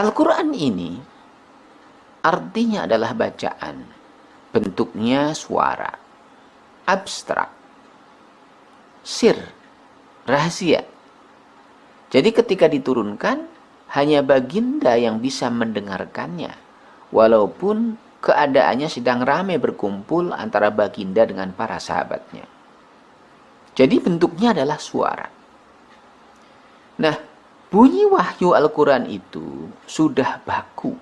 Al-Quran ini artinya adalah bacaan, bentuknya suara, abstrak, sir, rahasia. Jadi ketika diturunkan, hanya baginda yang bisa mendengarkannya, walaupun keadaannya sedang ramai berkumpul antara baginda dengan para sahabatnya. Jadi bentuknya adalah suara. Nah, bunyi wahyu Al-Quran itu sudah baku,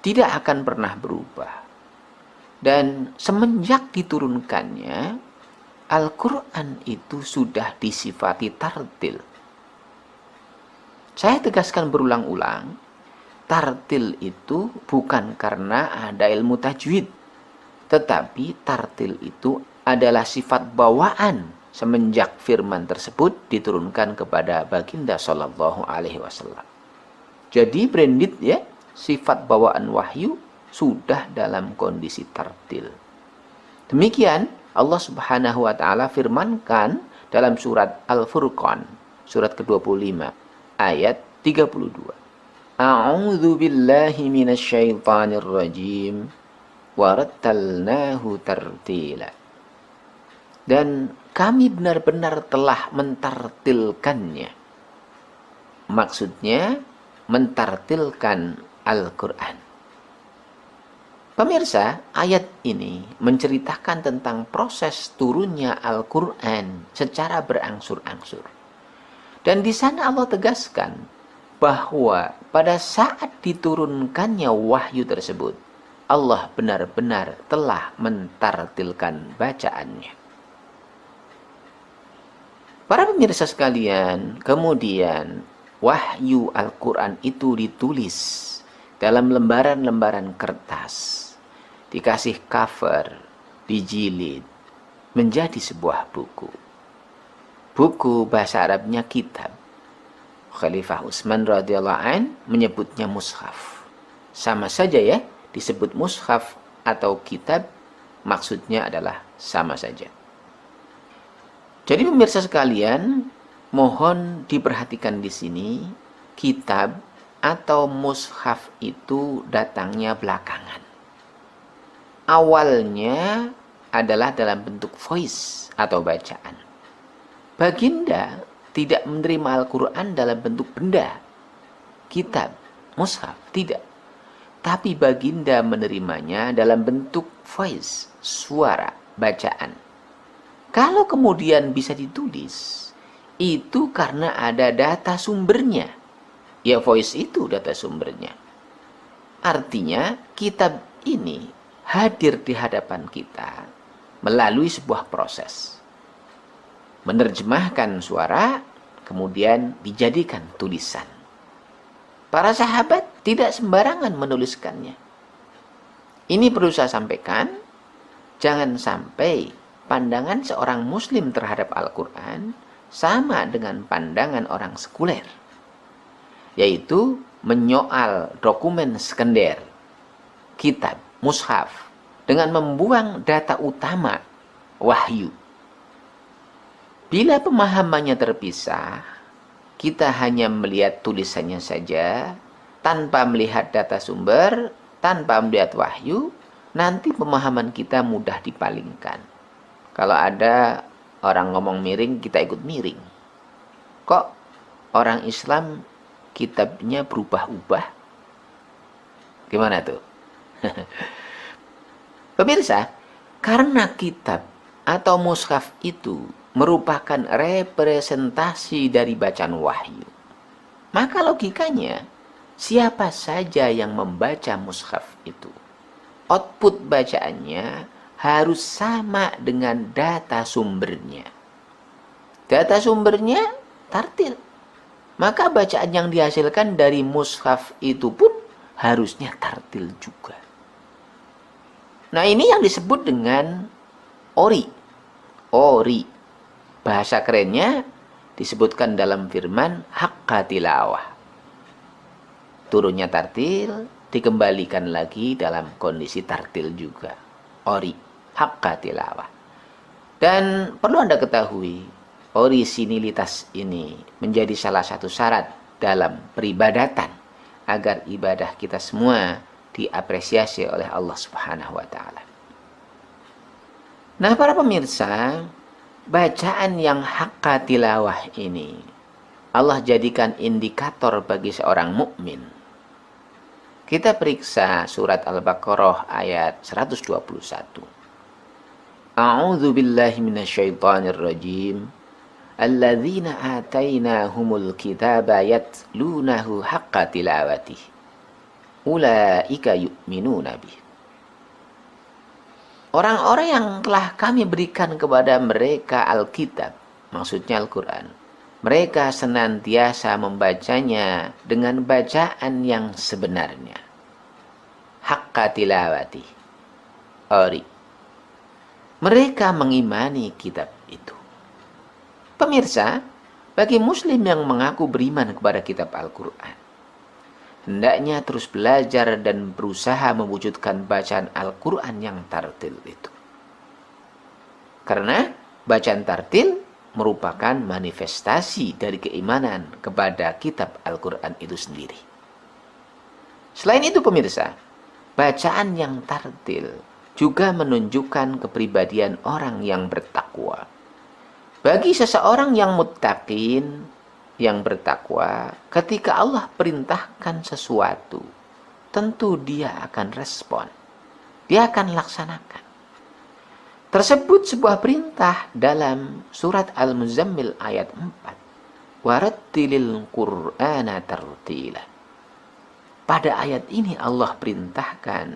tidak akan pernah berubah. Dan semenjak diturunkannya, Al-Quran itu sudah disifati tartil. Saya tegaskan berulang-ulang, tartil itu bukan karena ada ilmu tajwid, tetapi tartil itu adalah sifat bawaan semenjak firman tersebut diturunkan kepada baginda Shallallahu Alaihi Wasallam. Jadi branded ya, sifat bawaan wahyu sudah dalam kondisi tartil. Demikian Allah Subhanahu wa taala firmankan dalam surat Al-Furqan, surat ke-25 ayat 32. A'udzu billahi minasyaitonir rajim wa rattalnahu tartila. Dan kami benar-benar telah mentartilkannya. Maksudnya mentartilkan Al-Quran. Pemirsa, ayat ini menceritakan tentang proses turunnya Al-Quran secara berangsur-angsur. Dan di sana Allah tegaskan bahwa pada saat diturunkannya wahyu tersebut, Allah benar-benar telah mentartilkan bacaannya. Para pemirsa sekalian, kemudian wahyu Al-Quran itu ditulis dalam lembaran-lembaran kertas, dikasih cover, dijilid, menjadi sebuah buku. Buku bahasa Arabnya kitab. Khalifah Utsman radhiyallahu an menyebutnya mushaf. Sama saja ya, disebut mushaf atau kitab, maksudnya adalah sama saja. Jadi pemirsa sekalian, mohon diperhatikan di sini, kitab atau mushaf itu datangnya belakangan. Awalnya adalah dalam bentuk voice atau bacaan. Baginda tidak menerima Al-Quran dalam bentuk benda, kitab, mushaf, tidak. Tapi baginda menerimanya dalam bentuk voice, suara, bacaan. Kalau kemudian bisa ditulis, itu karena ada data sumbernya. Ya voice itu data sumbernya. Artinya kitab ini hadir di hadapan kita melalui sebuah proses. Menerjemahkan suara, kemudian dijadikan tulisan. Para sahabat tidak sembarangan menuliskannya. Ini perlu saya sampaikan, jangan sampai pandangan seorang muslim terhadap Al-Quran sama dengan pandangan orang sekuler, yaitu menyoal dokumen sekunder, kitab, mushaf, dengan membuang data utama, wahyu. Bila pemahamannya terpisah, kita hanya melihat tulisannya saja, tanpa melihat data sumber, tanpa melihat wahyu, nanti pemahaman kita mudah dipalingkan. Kalau ada orang ngomong miring, kita ikut miring. Kok orang Islam kitabnya berubah-ubah? Gimana tuh? Pemirsa, karena kitab atau mushaf itu merupakan representasi dari bacaan wahyu, maka logikanya siapa saja yang membaca mushaf itu, output bacaannya harus sama dengan data sumbernya. Data sumbernya tartil, maka bacaan yang dihasilkan dari mushaf itu pun harusnya tartil juga. Nah, ini yang disebut dengan ori. Ori. Bahasa kerennya disebutkan dalam firman haqqa tilawah. Turunnya tartil, dikembalikan lagi dalam kondisi tartil juga. Ori, haqqa tilawah. Dan perlu Anda ketahui, orisinilitas ini menjadi salah satu syarat dalam peribadatan agar ibadah kita semua diapresiasi oleh Allah Subhanahu wa taala. Nah, para pemirsa, bacaan yang haqqa tilawah ini Allah jadikan indikator bagi seorang mukmin. Kita periksa surat Al-Baqarah ayat 121. A'udzu billahi minasyaitonir rajim. Alladzina atainahumul kitaba yatlunahu haqqa tilawatih. Ulaika yu'minuna bih. Orang-orang yang telah kami berikan kepada mereka Alkitab, maksudnya Al-Quran, mereka senantiasa membacanya dengan bacaan yang sebenarnya. Haqqa tilawati. Ori. Mereka mengimani kitab itu. Pemirsa, bagi muslim yang mengaku beriman kepada kitab Al-Quran, hendaknya terus belajar dan berusaha mewujudkan bacaan Al-Quran yang tartil itu. Karena bacaan tartil merupakan manifestasi dari keimanan kepada kitab Al-Quran itu sendiri. Selain itu pemirsa, bacaan yang tartil juga menunjukkan kepribadian orang yang bertakwa. Bagi seseorang yang muttaqin, yang bertakwa, ketika Allah perintahkan sesuatu, tentu dia akan respon. Dia akan laksanakan. Tersebut sebuah perintah dalam surat Al-Muzammil ayat 4. Warattilil Qur'ana tartila. Pada ayat ini Allah perintahkan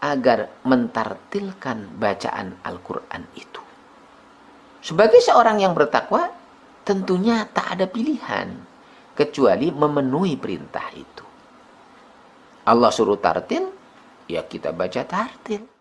agar mentartilkan bacaan Al-Quran itu. Sebagai seorang yang bertakwa, tentunya tak ada pilihan kecuali memenuhi perintah itu. Allah suruh tartil, ya kita baca tartil.